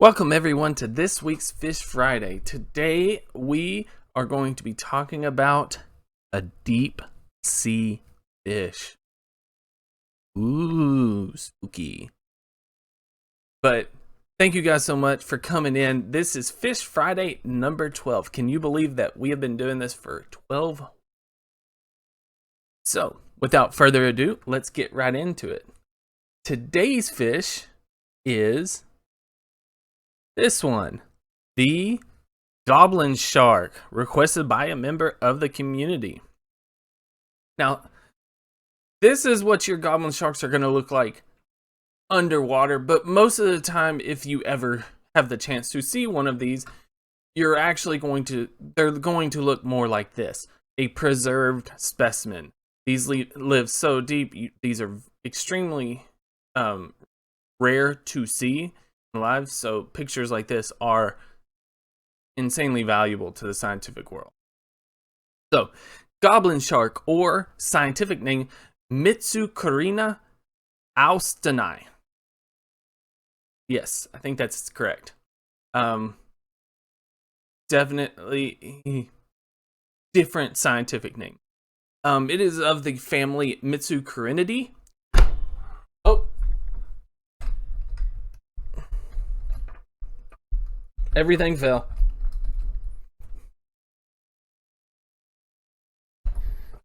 Welcome everyone to this week's Fish Friday. Today we are going to be talking about a deep sea fish. Ooh, spooky. But thank you guys so much for coming in. This is Fish Friday number 12. Can you believe that we have been doing this for 12? So, without further ado, let's get right into it. Today's fish is this one, the Goblin Shark, requested by a member of the community. Now, this is what your Goblin Sharks are going to look like underwater, but most of the time, if you ever have the chance to see one of these, they're going to look more like this, a preserved specimen. These live so deep, these are extremely rare to see live, so pictures like this are insanely valuable to the scientific world. So, Goblin Shark, or scientific name Mitsukurina austani. Yes, I think that's correct. Definitely different scientific name. It is of the family Mitsukurinidae. Oh, everything fell.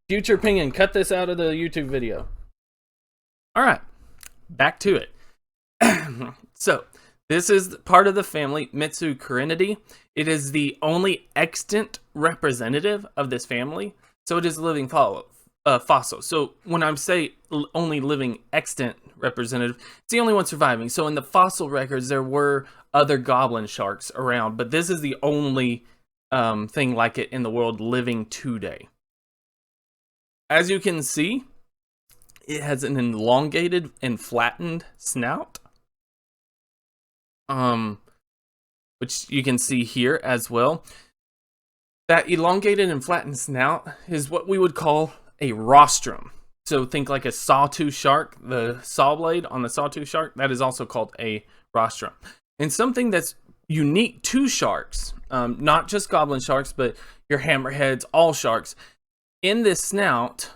Future Penguin, cut this out of the YouTube video. Alright, back to it. So, this is part of the family Mitsukurinidae. It is the only extant representative of this family, so it is a living fossil. So, when I say only living extant representative, it's the only one surviving. So, in the fossil records, there were other Goblin Sharks around, but this is the only thing like it in the world living today. As you can see, it has an elongated and flattened snout, which you can see here as well. That elongated and flattened snout is what we would call a rostrum. So think like a sawtooth shark, the saw blade on the sawtooth shark, that is also called a rostrum. And something that's unique to sharks, not just Goblin Sharks, but your hammerheads, all sharks, in this snout,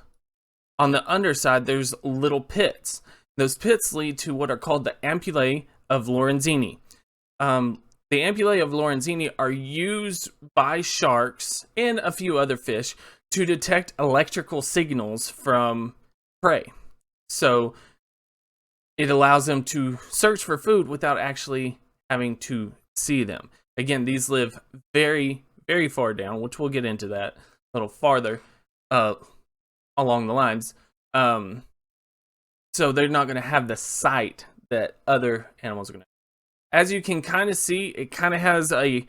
on the underside, there's little pits. Those pits lead to what are called the ampullae of Lorenzini. The ampullae of Lorenzini are used by sharks and a few other fish to detect electrical signals from prey. So it allows them to search for food without actually having to see them. Again, these live very, very far down, which we'll get into that a little farther along the lines. So they're not going to have the sight that other animals are going to have. As you can kind of see, it kind of has a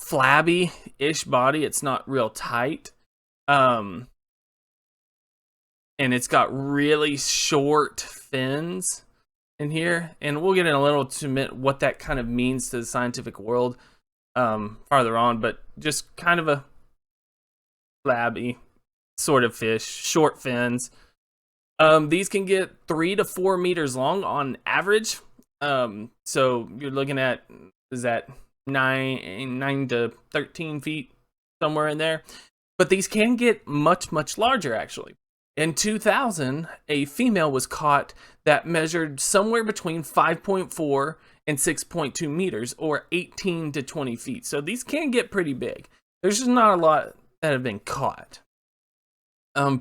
flabby-ish body. It's not real tight. And it's got really short fins in here. And we'll get in a little to what that kind of means to the scientific world farther on. But just kind of a flabby sort of fish, short fins. These can get 3 to 4 meters long on average. So you're looking at, is that 9 to 13 feet, somewhere in there. But these can get much, much larger, actually. In 2000, a female was caught that measured somewhere between 5.4 and 6.2 meters, or 18 to 20 feet. So these can get pretty big. There's just not a lot that have been caught.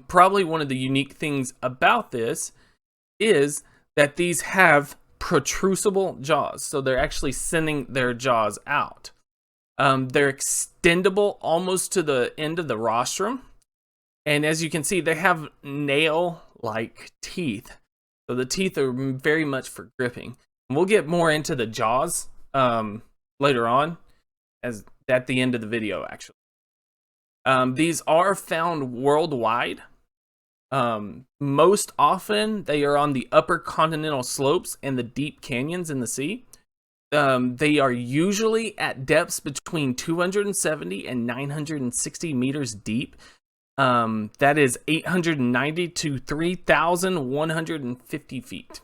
Probably one of the unique things about this is that these have protrusible jaws. So they're actually sending their jaws out. They're extendable almost to the end of the rostrum. And as you can see, they have nail-like teeth. So the teeth are very much for gripping. And we'll get more into the jaws later on, at the end of the video, actually. These are found worldwide. Most often, they are on the upper continental slopes and the deep canyons in the sea. They are usually at depths between 270 and 960 meters deep. That is 890 to 3,150 feet.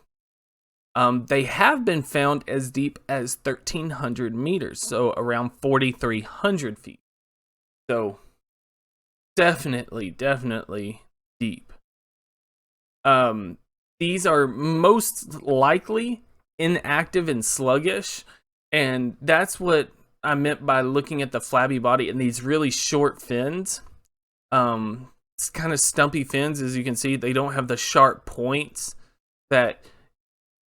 They have been found as deep as 1,300 meters, so around 4,300 feet. So definitely deep. These are most likely inactive and sluggish, and that's what I meant by looking at the flabby body and these really short fins. It's kind of stumpy fins, as you can see. They don't have the sharp points that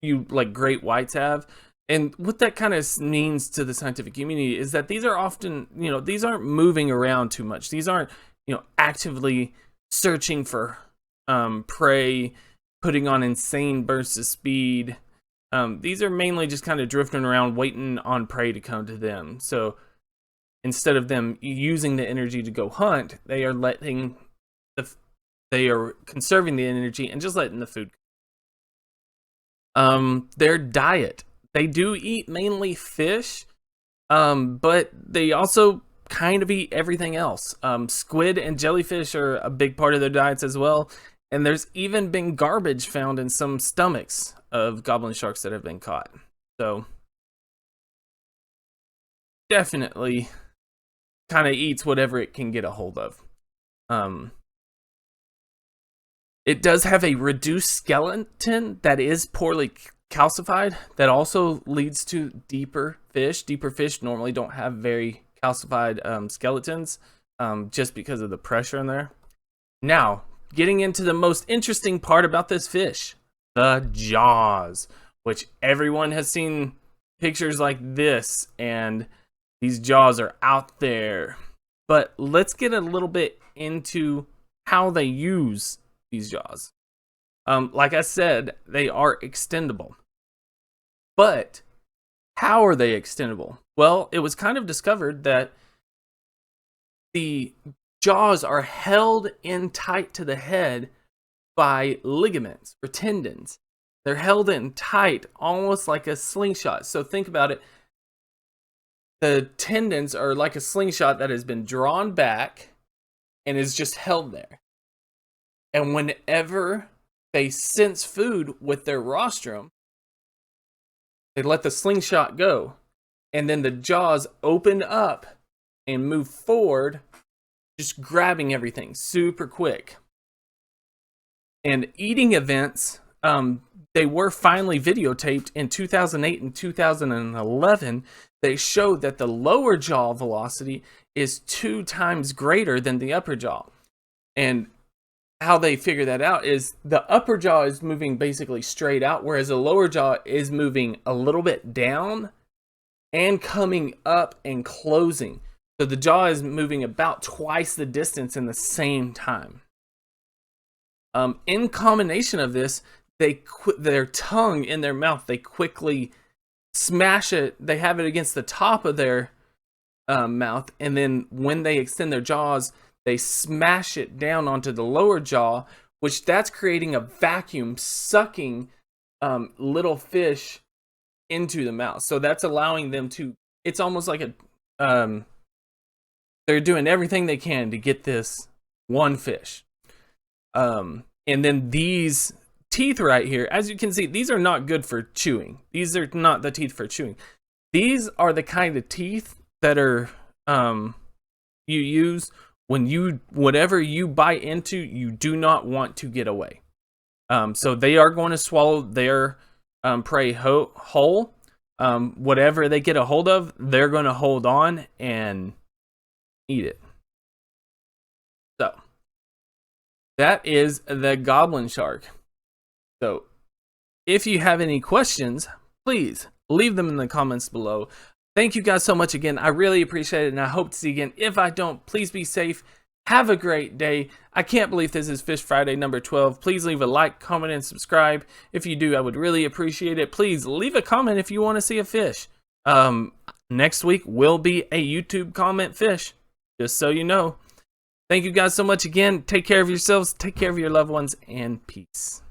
you like great whites have. And what that kind of means to the scientific community is that these are often, these aren't moving around too much. These aren't, actively searching for prey, putting on insane bursts of speed. These are mainly just kind of drifting around, waiting on prey to come to them. So instead of them using the energy to go hunt, they are conserving the energy and just letting the food. Their diet, they do eat mainly fish, but they also kind of eat everything else. Squid and jellyfish are a big part of their diets as well. And there's even been garbage found in some stomachs of goblin sharks that have been caught. So definitely kind of eats whatever it can get a hold of. It does have a reduced skeleton that is poorly calcified. That also leads to deeper fish. Deeper fish normally don't have very calcified skeletons, just because of the pressure in there. Now, getting into the most interesting part about this fish, the jaws, which everyone has seen pictures like this, and these jaws are out there. But let's get a little bit into how they use these jaws. Like I said, they are extendable. But how are they extendable? Well, it was kind of discovered that the jaws are held in tight to the head by ligaments or tendons. They're held in tight, almost like a slingshot. So think about it. The tendons are like a slingshot that has been drawn back and is just held there. And whenever they sense food with their rostrum, they let the slingshot go. And then the jaws open up and move forward, just grabbing everything super quick. And eating events, they were finally videotaped in 2008 and 2011. They showed that the lower jaw velocity is 2 times greater than the upper jaw. And how they figure that out is the upper jaw is moving basically straight out, whereas the lower jaw is moving a little bit down and coming up and closing. So the jaw is moving about twice the distance in the same time. In combination of this, their tongue in their mouth, they quickly smash it. They have it against the top of their mouth, and then when they extend their jaws, they smash it down onto the lower jaw, which that's creating a vacuum, sucking little fish into the mouth. So that's allowing them to, it's almost like they're doing everything they can to get this one fish. And then these teeth right here, as you can see, these are not good for chewing. These are not the teeth for chewing. These are the kind of teeth that are you use when whatever you bite into, you do not want to get away. So they are going to swallow their prey whole. Whatever they get a hold of, they're going to hold on and eat it. So that is the goblin shark. So if you have any questions, please leave them in the comments below. Thank you guys so much again. I really appreciate it, and I hope to see you again. If I don't, please be safe. Have a great day. I can't believe this is Fish Friday number 12. Please leave a like, comment, and subscribe. If you do, I would really appreciate it. Please leave a comment if you want to see a fish. Next week will be a YouTube comment fish, just so you know. Thank you guys so much again. Take care of yourselves, take care of your loved ones, and peace.